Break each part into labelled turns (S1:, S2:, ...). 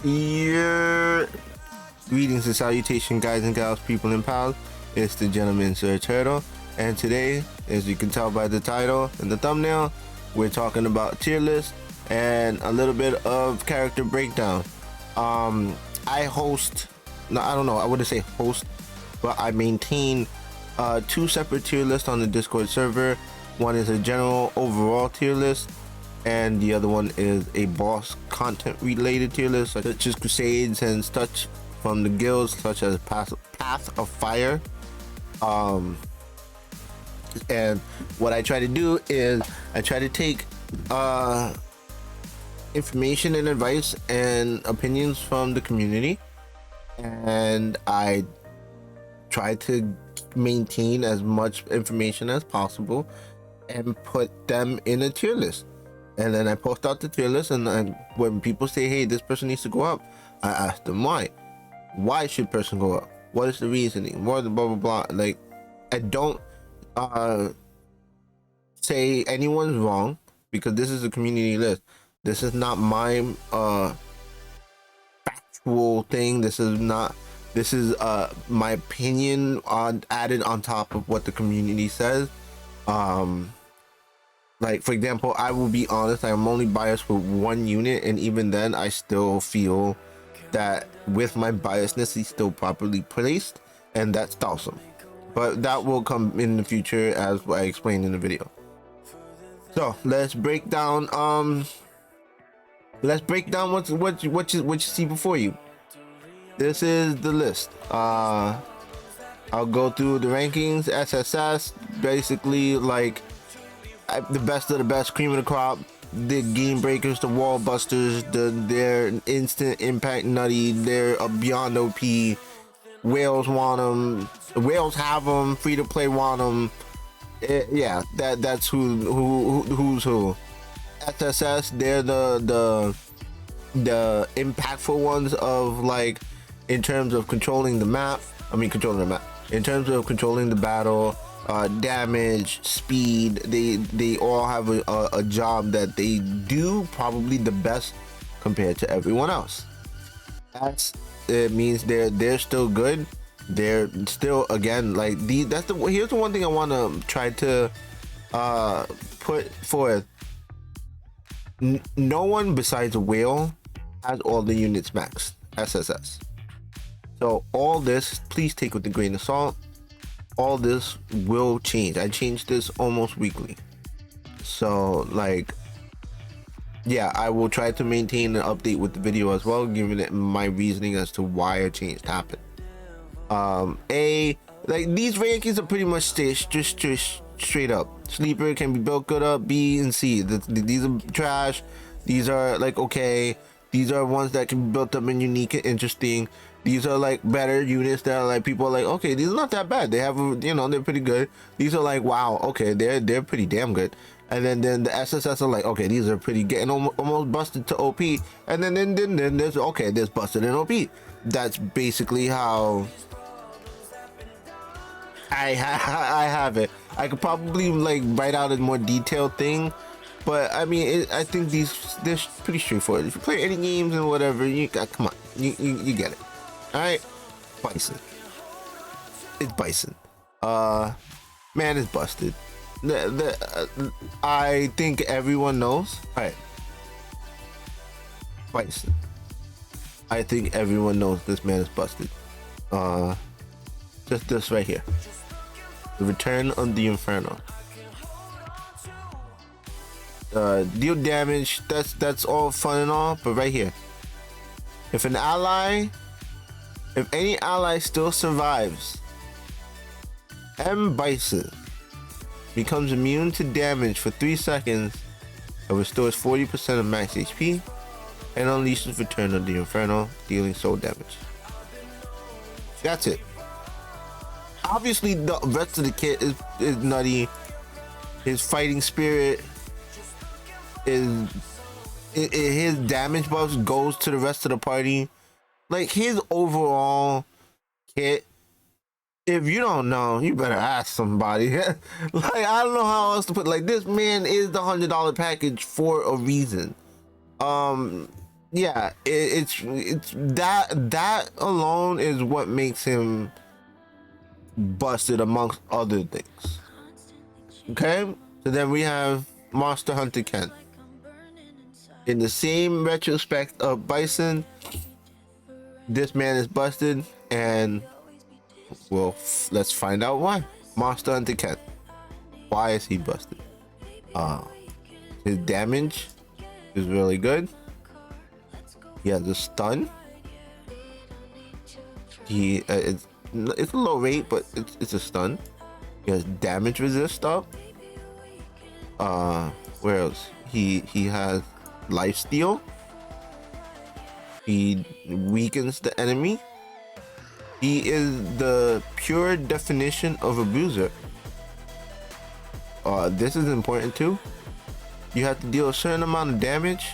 S1: Yeah. Greetings and salutation, guys and gals, people and pals. It's the gentleman Sir Turtle, and today, as you can tell by the title and the thumbnail, we're talking about tier list and a little bit of character breakdown. I host, no, I don't know, I wouldn't say host, but I maintain two separate tier lists on the Discord server. One is a general overall tier list, and the other one is a boss content related tier list, such as crusades and such from the guilds, such as Path of Fire. And what I try to do is I try to take information and advice and opinions from the community, and I try to maintain as much information as possible and put them in a tier list. And then I post out the tier list, and when people say, hey, this person needs to go up, I ask them why should person go up, what is the reasoning, what blah blah blah. Like, I don't say anyone's wrong, because this is a community list. This is not my factual thing. This is my opinion added on top of what the community says. Like, for example, I will be honest, I'm only biased with one unit, and even then I still feel that with my biasness he's still properly placed, and that's awesome. But that will come in the future, as I explained in the video. So let's break down what you see before you. This is the list. I'll go through the rankings. SSS, basically like the best of the best, cream of the crop, the game breakers, the wall busters, their instant impact nutty, they're beyond OP. Whales want them, whales have them, free to play want them. Yeah, that's who's who. SSS, they're the impactful ones of, like, in terms of controlling the map. In terms of controlling the battle, damage, speed, they all have a job that they do probably the best compared to everyone else. It means they're still good. They're still, again, like, here's the one thing I want to try to put forth. No one besides Whale has all the units maxed SSS. So all this, please take with a grain of salt. All this will change. I change this almost weekly. So, like, yeah, I will try to maintain an update with the video as well, giving it my reasoning as to why a change happened. Like, these rankings are pretty much just straight up. Sleeper can be built good up. B and C. These are trash. These are, like, okay. These are ones that can be built up and unique and interesting. These are, like, better units that are, like, people are like, okay, these are not that bad. They have, you know, they're pretty good. These are like, wow, okay, they're pretty damn good. And then the SSS are like, okay, these are pretty getting almost busted to OP. And then there's, okay, there's busted in OP. That's basically how I have it. I could probably, like, write out a more detailed thing, but I mean, I think they're pretty straightforward. If you play any games and whatever, come on, you get it. All right, Bison. It's Bison. Man is busted. I think everyone knows. All right, Bison. I think everyone knows this man is busted. Just this right here. The Return of the Inferno. Deal damage, that's all fun and all, but right here, if any ally still survives, M. Bison becomes immune to damage for 3 seconds and restores 40% of max HP and unleashes Return of the Inferno, dealing soul damage. That's it. Obviously the rest of the kit is nutty. His fighting spirit is his damage buffs goes to the rest of the party. Like, his overall kit, if you don't know, you better ask somebody. Like, I don't know how else to put, like, this man is the $100 package for a reason. Yeah, it's that alone is what makes him busted amongst other things. Okay, so then we have Monster Hunter Ken. In the same retrospect of Bison, this man is busted, and well, let's find out why. Monster Hunter Ken. Why is he busted? Uh, his damage is really good. He has a stun. It's a low rate, but it's a stun. He has damage resist up. Where else? He has life steal. He weakens the enemy. He is the pure definition of a bruiser. This is important too. You have to deal a certain amount of damage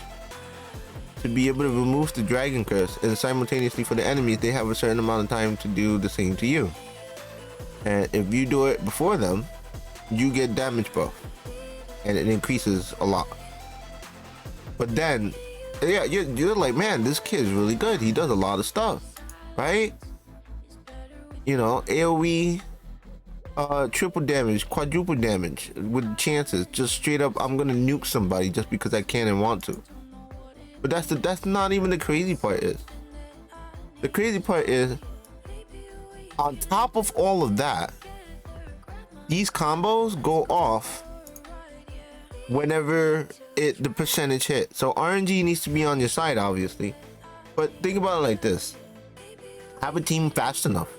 S1: to be able to remove the dragon curse, and simultaneously for the enemies, they have a certain amount of time to do the same to you. And if you do it before them, you get damage buff, and it increases a lot. But then, yeah, you're like, man, this kid's really good. He does a lot of stuff, right? You know, AoE, triple damage, quadruple damage with chances. Just straight up, I'm gonna nuke somebody just because I can and want to. But that's not even the crazy part. Is the crazy part is on top of all of that, these combos go off whenever the percentage hit. So RNG needs to be on your side, obviously. But think about it like this: have a team fast enough.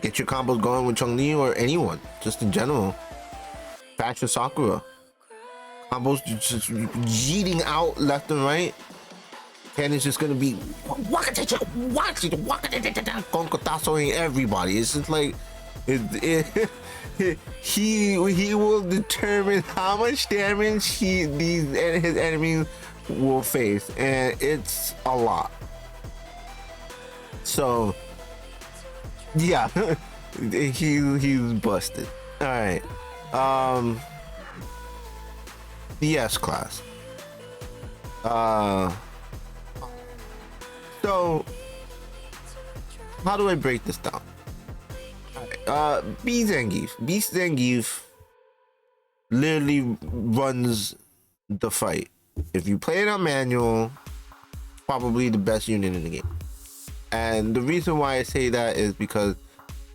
S1: Get your combos going with Chun-Li or anyone, just in general. Fashion Sakura. Combos just yeeting out left and right. Ken is just gonna be concotasoing everybody. It's just like he will determine how much damage his enemies will face, and it's a lot. So yeah, he's busted. All right. The S class. So how do I break this down? All right. B Zangief literally runs the fight. If you play it on manual, probably the best unit in the game. And the reason why I say that is because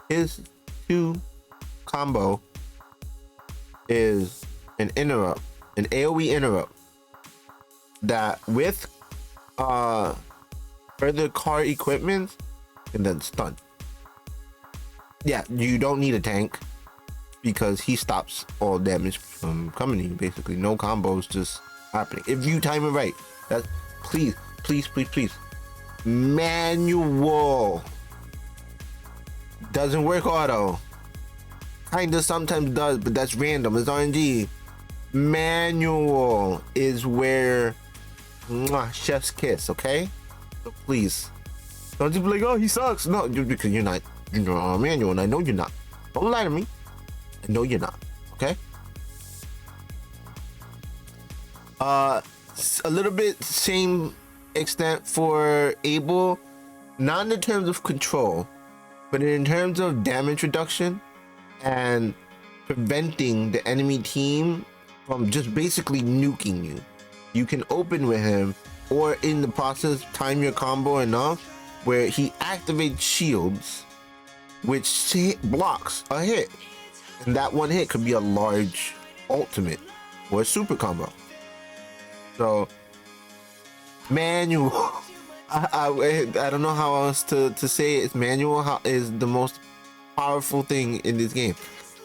S1: his 2 combo is an interrupt, an AoE interrupt that with further car equipment and then stun. Yeah, you don't need a tank because he stops all damage from coming to you. Basically, no combos just happening if you time it right. That's please. Manual doesn't work auto. Kinda sometimes does, but that's random. It's RNG. Manual is where chef's kiss. Okay, so please don't just be like, oh, he sucks. No, just because you're on manual, and I know you're not. Don't lie to me. I know you're not. Okay. A little bit same extent for Abel, not in terms of control, but in terms of damage reduction and preventing the enemy team from just basically nuking you. You can open with him, or in the process time your combo enough where he activates shields, which blocks a hit, and that one hit could be a large ultimate or a super combo. So manual, I don't know how else to say it. It's manual is the most powerful thing in this game.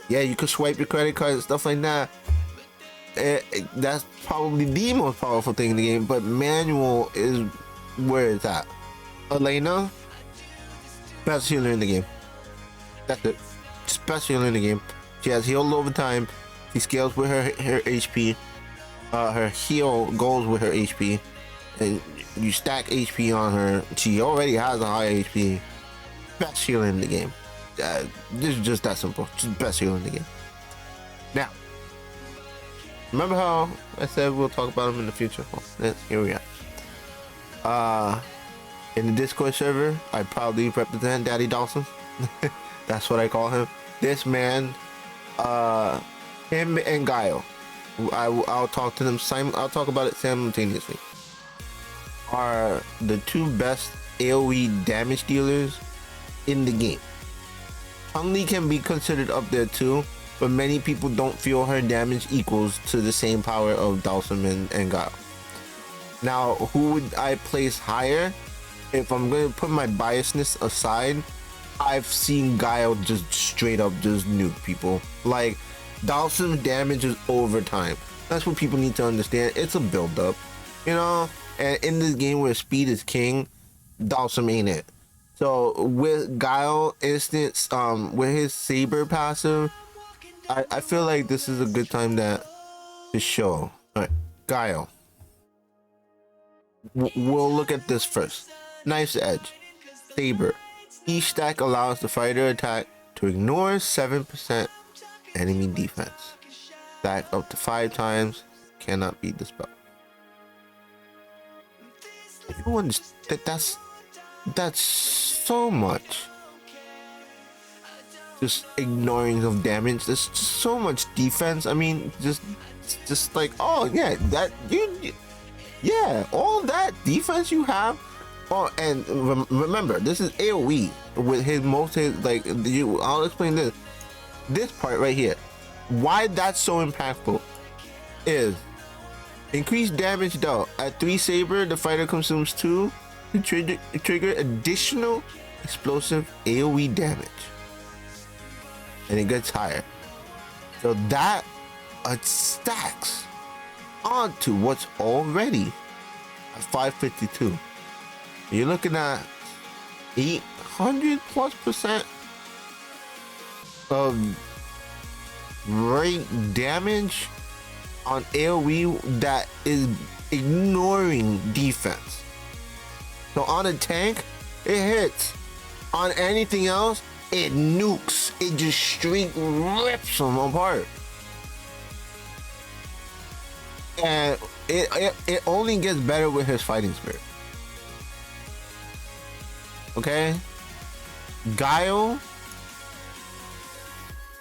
S1: Yeah, you could swipe your credit card and stuff like that. That's probably the most powerful thing in the game, but manual is where it's at. Elena, best healer in the game. That's it. Just best healer in the game. She has healed over time. She scales with her HP. Her heal goes with her HP, and you stack HP on her. She already has a high HP. Best healer in the game. This is just that simple. Just best healer in the game. Now, remember how I said we'll talk about him in the future? Well, here we are. In the Discord server, I proudly represent Daddy Dawson. That's what I call him. This man, him and Guile, I'll talk to them. I'll talk about it simultaneously. Are the two best AOE damage dealers in the game. Chun-Li can be considered up there too, but many people don't feel her damage equals to the same power of Dawson and Guile. Now, who would I place higher? If I'm going to put my biasness aside, I've seen Guile just straight up just nuke people. Like, Dawson's damage is over time. That's what people need to understand. It's a build up, you know? And in this game where speed is king, Dawson ain't it. So with Guile instance, with his saber passive, I feel like this is a good time to show. Alright, Guile. We'll look at this first. Knife's edge, saber. Each stack allows the fighter attack to ignore 7% enemy defense. Stack up to 5 times, cannot be dispelled. You understand that's so much. Just ignoring of damage. There's just so much defense. I mean, just like, oh yeah, that yeah, all that defense you have. Oh, and remember, this is AOE with I'll explain this part right here. Why that's so impactful is increased damage dealt. At 3 saber, the fighter consumes 2 to trigger additional explosive AOE damage. And it gets higher. So that stacks onto what's already at 552. You're looking at 800+% of rate damage on AOE that is ignoring defense. So on a tank, it hits. On anything else, it nukes. It just straight rips them apart. And it only gets better with his fighting spirit. Okay? Guile,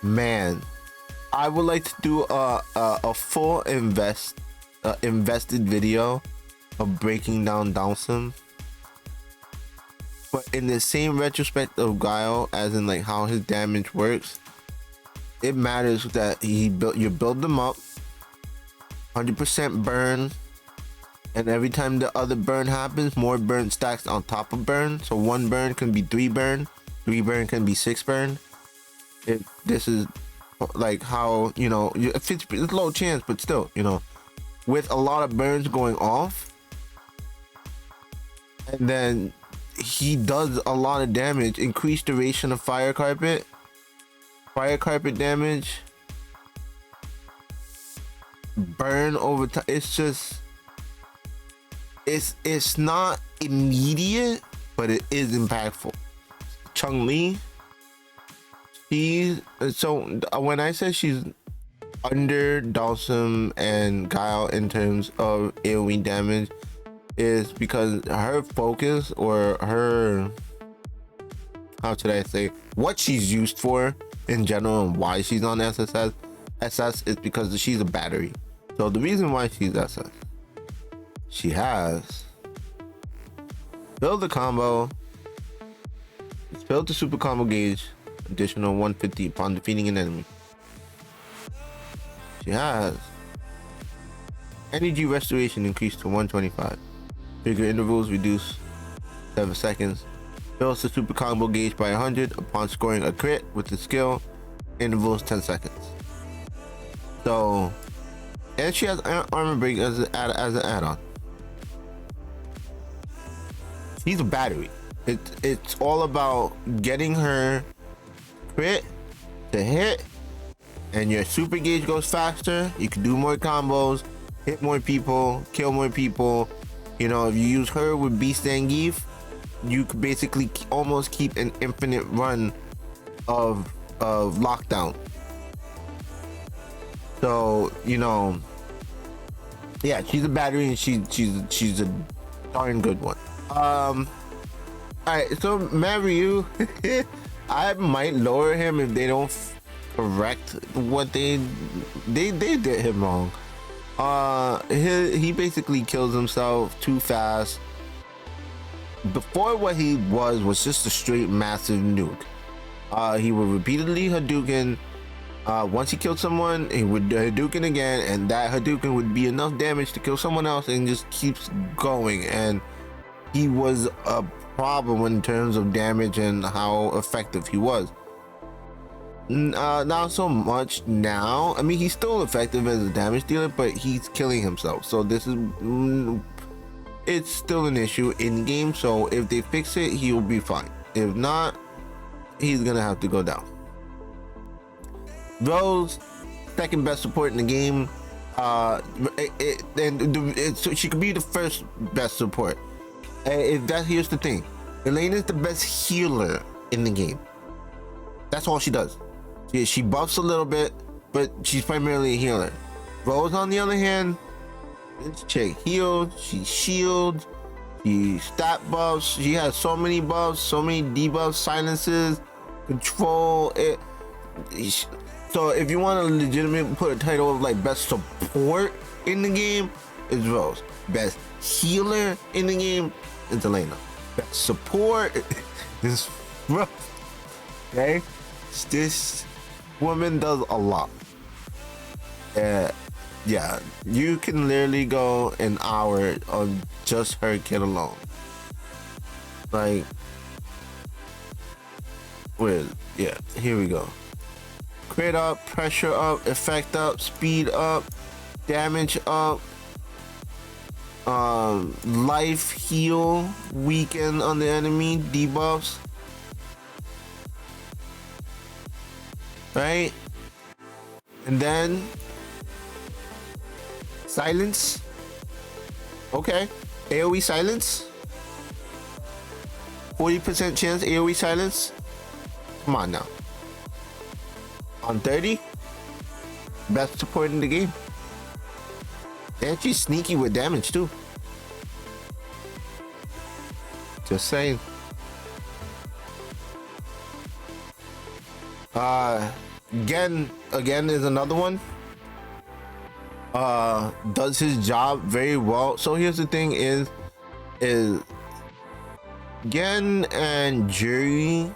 S1: man, I would like to do a full invested video of breaking down Dawson, but in the same retrospect of Guile, as in like how his damage works. It matters that you build them up 100% burn, and every time the other burn happens, more burn stacks on top of burn. So 1 burn can be 3 burn, 3 burn can be 6 burn. This is like how, you know, it's low chance, but still, you know, with a lot of burns going off, and then he does a lot of damage. Increased duration of fire carpet damage, burn over time. It's just, it's not immediate, but it is impactful. Chun-Li, so when I say she's under Dawson and Guile in terms of AoE damage, is because her focus, or her, how should I say, what she's used for in general and why she's on SS is because she's a battery. So the reason why she's SS, she has build the combo, build the super combo gauge, additional 150 upon defeating an enemy. She has energy restoration increased to 125. Trigger intervals reduced 7 seconds. Fills the super combo gauge by 100 upon scoring a crit with the skill. Intervals 10 seconds. So, and she has armor break as an add-on. She's a battery. It's all about getting her crit to hit, and your super gauge goes faster. You can do more combos, hit more people, kill more people. You know, if you use her with Beast Zangief, you could basically almost keep an infinite run of lockdown. So, you know, yeah, she's a battery, and she's a darn good one. All right, so Mario, I might lower him if they don't correct what they did him wrong. He basically kills himself too fast. Before, what he was just a straight massive nuke. He would repeatedly Hadouken. Once he killed someone, he would Hadouken again, and that Hadouken would be enough damage to kill someone else, and just keeps going. And he was a problem in terms of damage and how effective he was. Not so much now. I mean, he's still effective as a damage dealer, but he's killing himself. So this is it's still an issue in game. So if they fix it, he'll be fine. If not, he's gonna have to go down. Rose, second best support in the game. So she could be the first best support. Here's the thing, Elaine is the best healer in the game. That's all she does. She buffs a little bit, but she's primarily a healer. Rose, on the other hand, this chick heals, she shields, she stat buffs. She has so many buffs, so many debuffs, silences, control. So if you want to legitimately put a title of like best support in the game, it's Rose. Best healer in the game, it's Elena. Best support is Rose. Okay, this woman does a lot. Yeah, you can literally go an hour on just her kid alone. Like, yeah, here we go. Crit up, pressure up, effect up, speed up, damage up, life heal, weaken on the enemy, debuffs. Right? And then silence. Okay. AoE silence. 40% chance AoE silence. Come on now. On 30, best support in the game. And she's sneaky with damage too. Just saying. Again is another one. Does his job very well. So here's the thing is Gen and Jury,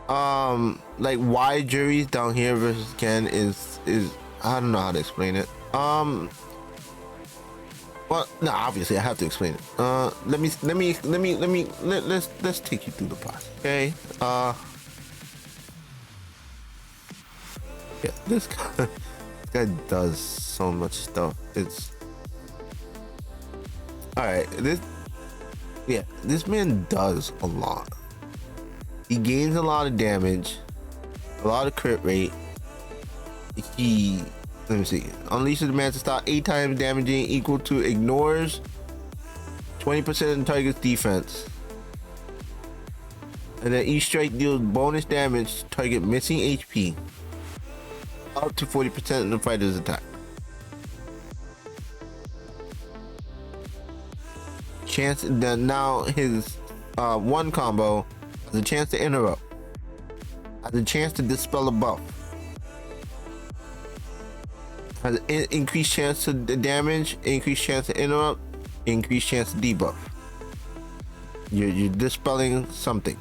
S1: like why Jury's down here versus Gen is I don't know how to explain it. Well, no, obviously I have to explain it. Let's take you through the process. Okay. Yeah, this guy does so much stuff. It's all right. This man does a lot. He gains a lot of damage, a lot of crit rate. Let me see. Unleashes the man to stop 8 times damaging, equal to ignores 20% of the target's defense. And then each strike deals bonus damage to target missing HP, up to 40% of the fighter's attack. Chance that now his one combo has a chance to interrupt, has a chance to dispel a buff, has an increased chance to damage, increased chance to interrupt, increased chance to debuff. You're dispelling something.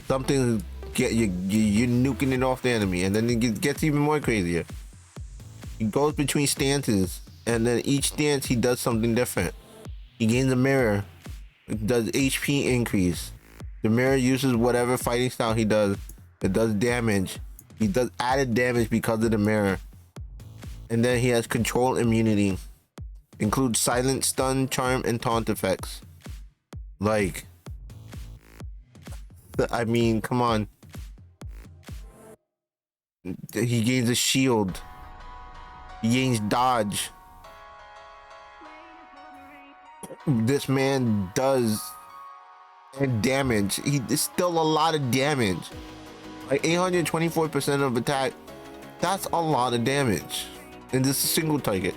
S1: Something you're nuking it off the enemy, and then it gets even more crazier. He goes between stances, and then each stance he does something different. He gains a mirror. It does HP increase. The mirror uses whatever fighting style he does. It does damage. He does added damage because of the mirror. And then he has control immunity. Includes silent, stun, charm, and taunt effects. Like, I mean, come on. He gains a shield. He gains dodge. This man does and damage. It's still a lot of damage. Like 824% of attack. That's a lot of damage. And this is a single target.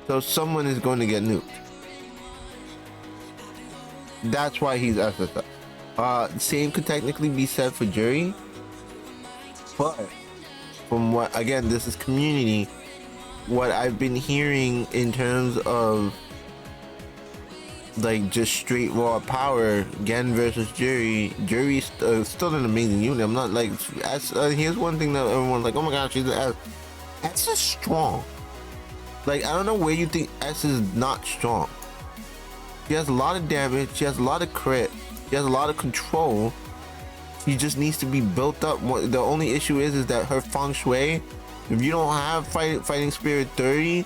S1: So someone is going to get nuked. That's why he's SSS. Same could technically be said for Jury, but from what, again, this is community, what I've been hearing in terms of like just straight raw power, Gen versus Jury's still an amazing unit. I'm not like, here's one thing that everyone's like, oh my gosh, she's an S is strong. Like, I don't know where you think S is not strong. She has a lot of damage, she has a lot of crit, she has a lot of control. She just needs to be built up. The only issue is that her feng shui, if you don't have fighting spirit 30,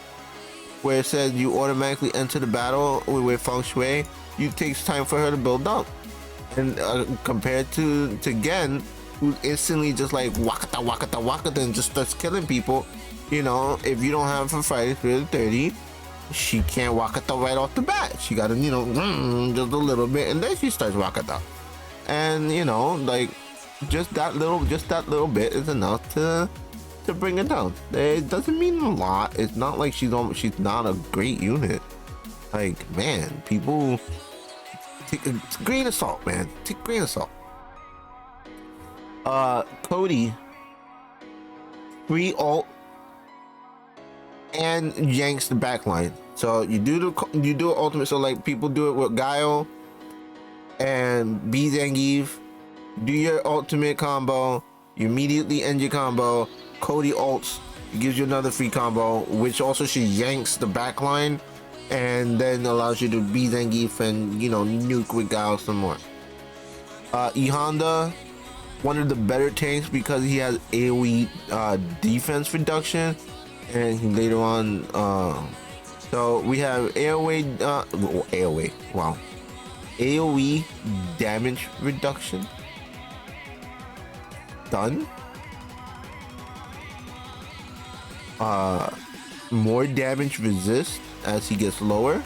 S1: where it says you automatically enter the battle with feng shui, it takes time for her to build up. And compared to Gen, who's instantly just like wakata wakata wakata and just starts killing people, you know, if you don't have her fighting spirit 30, she can't wakata right off the bat. She gotta, you know, just a little bit, and then she starts wakata. And you know, like just that little bit is enough to bring it down. It doesn't mean a lot. It's not like she's not a great unit. Like, man, people take a grain of salt, man. Take a grain of salt. Cody, free ult and yanks the backline. So you do ultimate. So like people do it with Guile and B Zangief. Do your ultimate combo. You immediately end your combo. Cody ults, gives you another free combo, which also she yanks the backline, and then allows you to be Zangief and, you know, nuke with Guile some more. E Honda, one of the better tanks because he has AoE defense reduction, and he later on. So we have AoE damage reduction done. More damage resist as he gets lower,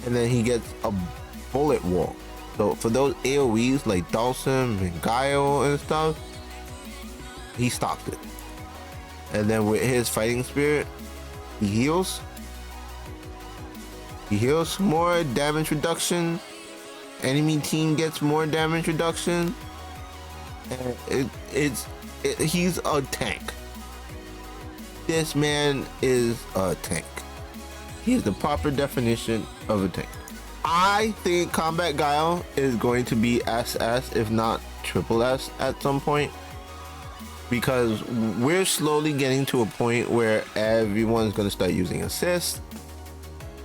S1: and then he gets a bullet wall. So for those AoEs like Dawson and Guile and stuff, he stops it. And then with his fighting spirit, he heals more damage reduction. Enemy team gets more damage reduction, and he's a tank. This man is a tank. He is the proper definition of a tank. I think Combat Guile is going to be SS, if not triple S at some point, because we're slowly getting to a point where everyone's going to start using assist.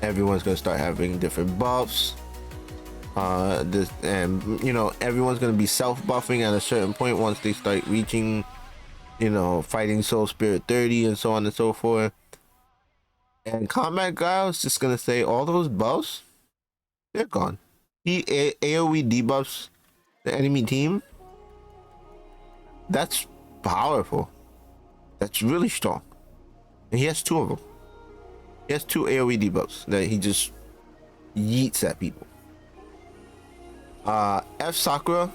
S1: Everyone's going to start having different buffs. And you know, everyone's going to be self-buffing at a certain point once they start reaching, you know, fighting soul spirit 30 and so on and so forth. And Combat Guile is just gonna say all those buffs, they're gone. He AoE debuffs the enemy team. That's powerful. That's really strong. And he has two of them. He has two AoE debuffs that he just yeets at people. F Sakura.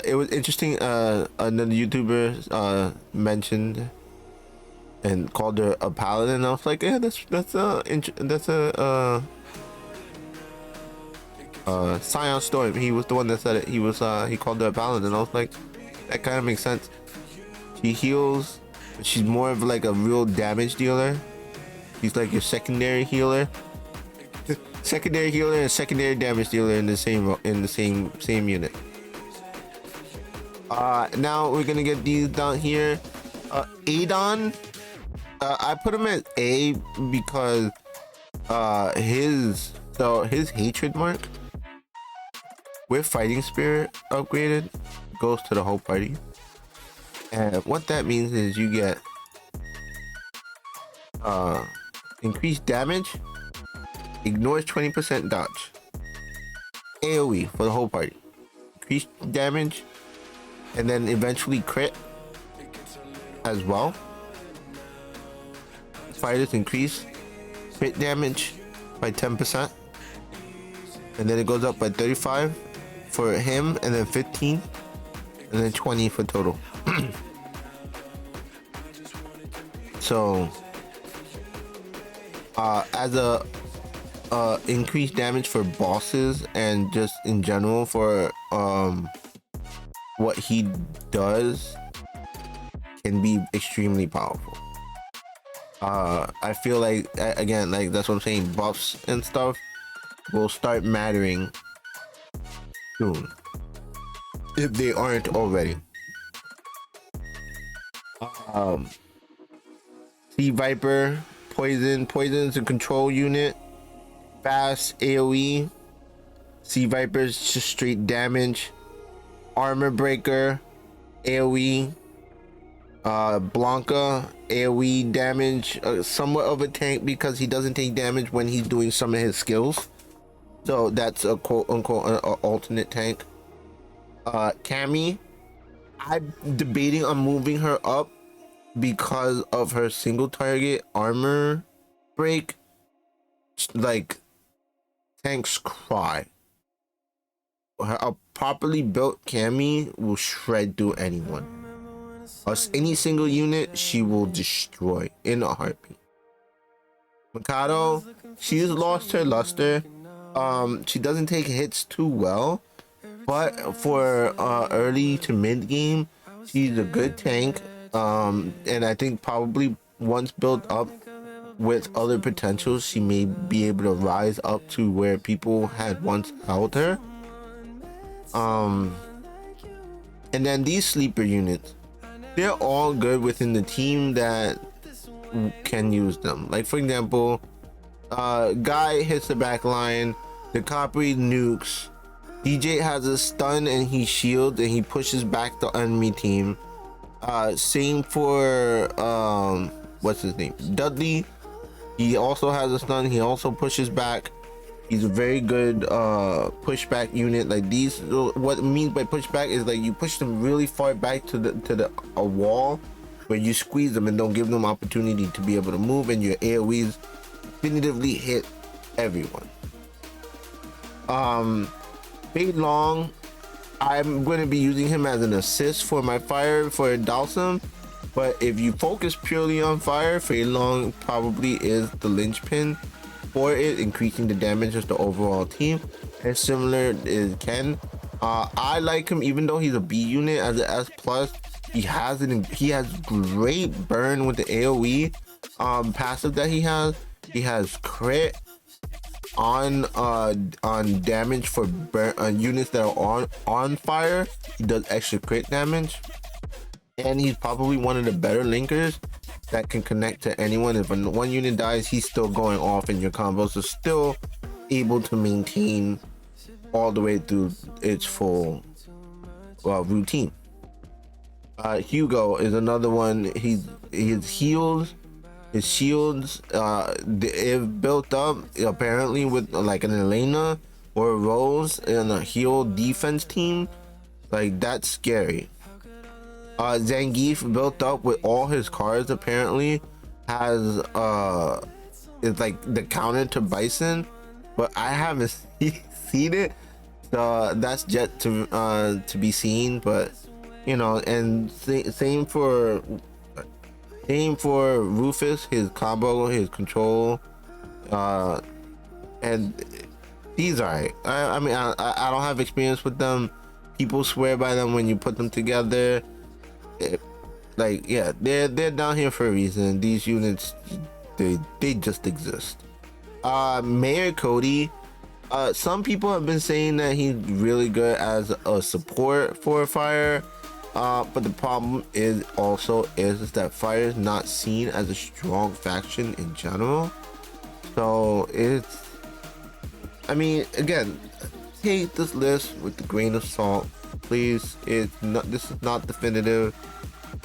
S1: It was interesting. Another YouTuber mentioned and called her a paladin. I was like, yeah, that's a Scion Storm. He was the one that said it. He called her a paladin. I was like, that kind of makes sense. She heals. She's more of like a real damage dealer. She's like your secondary healer. Secondary healer and secondary damage dealer in the same unit. Now we're gonna get these down here. Adon, I put him at A because his hatred mark with fighting spirit upgraded goes to the whole party, and what that means is you get increased damage, ignores 20% dodge, AoE for the whole party, increased damage, and then eventually crit as well. Fighters increase crit damage by 10%, and then it goes up by 35 for him, and then 15, and then 20 for total. So As a increased damage for bosses and just in general for what he does can be extremely powerful. I feel like again, like that's what I'm saying, buffs and stuff will start mattering soon if they aren't already. Sea Viper, poison's a control unit, fast AoE. Sea Viper's just straight damage. Armor Breaker, AoE. Blanca, AoE damage, somewhat of a tank because he doesn't take damage when he's doing some of his skills, so that's a quote unquote alternate tank. Cammy, I'm debating on moving her up because of her single target armor break. Like, tanks cry. A properly built Cammy will shred through anyone. Any single unit, she will destroy in a heartbeat. Mikado, she's lost her luster. She doesn't take hits too well, but for early to mid game, she's a good tank. And I think probably once built up with other potentials, she may be able to rise up to where people had once held her. And then these sleeper units, they're all good within the team that can use them. Like, for example, Guy hits the back line, the Capri nukes, DJ has a stun and he shields and he pushes back the enemy team. Same for what's his name, Dudley. He also has a stun, he also pushes back. He's a very good pushback unit. Like, these, what it means by pushback is like you push them really far back to a wall where you squeeze them and don't give them opportunity to be able to move, and your AoEs definitively hit everyone. Fade Long, I'm going to be using him as an assist for my fire for Dalsum, but if you focus purely on fire, Fade Long probably is the linchpin for it, increasing the damage of the overall team. And similar is Ken. I like him even though he's a B unit as an S plus. He has great burn with the AoE passive that he has. He has crit on damage for burn units that are on fire. He does extra crit damage, and he's probably one of the better linkers that can connect to anyone. If one unit dies, he's still going off in your combos, so still able to maintain all the way through its full routine. Hugo is another one. His shields, if built up apparently with like an Elena or a Rose in a heal defense team, like, that's scary. Zangief, built up with all his cards, apparently has it's like the counter to Bison, but I haven't seen it, so that's yet to be seen. But you know, and same for Rufus, his combo, his control, and he's alright. I mean, I don't have experience with them. People swear by them when you put them together. Like, yeah, they're down here for a reason. These units, they just exist. Mayor Cody, some people have been saying that he's really good as a support for fire, but the problem is that fire is not seen as a strong faction in general. So it's, I mean, again, take this list with a grain of salt, please. This is not definitive.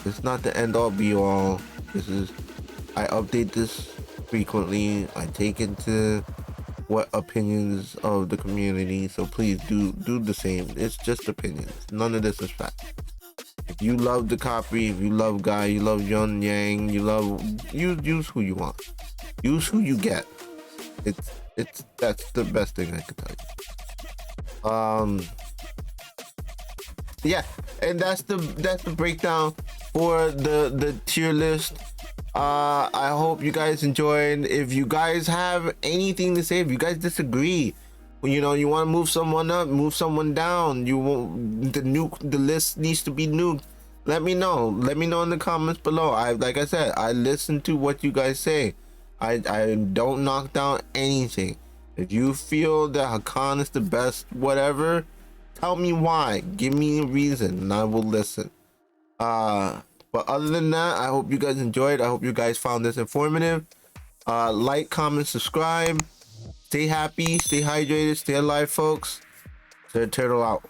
S1: It's not the end all be all. I update this frequently. I take into what opinions of the community, so please do the same. It's just opinions. None of this is fact. If you love the Capri, if you love Guy, you love Yun Yang, use who you want. Use who you get. That's the best thing I can tell you. Yeah, and that's the breakdown for the tier list. I hope you guys enjoyed. If you guys have anything to say, if you guys disagree, you know, you want to move someone up, move someone down, you want the list needs to be nuked, let me know. Let me know in the comments below. Like I said, I listen to what you guys say. I don't knock down anything. If you feel that Hakan is the best, whatever, tell me why. Give me a reason, and I will listen. But other than that, I hope you guys enjoyed. I hope you guys found this informative. Like, comment, subscribe. Stay happy, stay hydrated, stay alive, folks. Turtle out.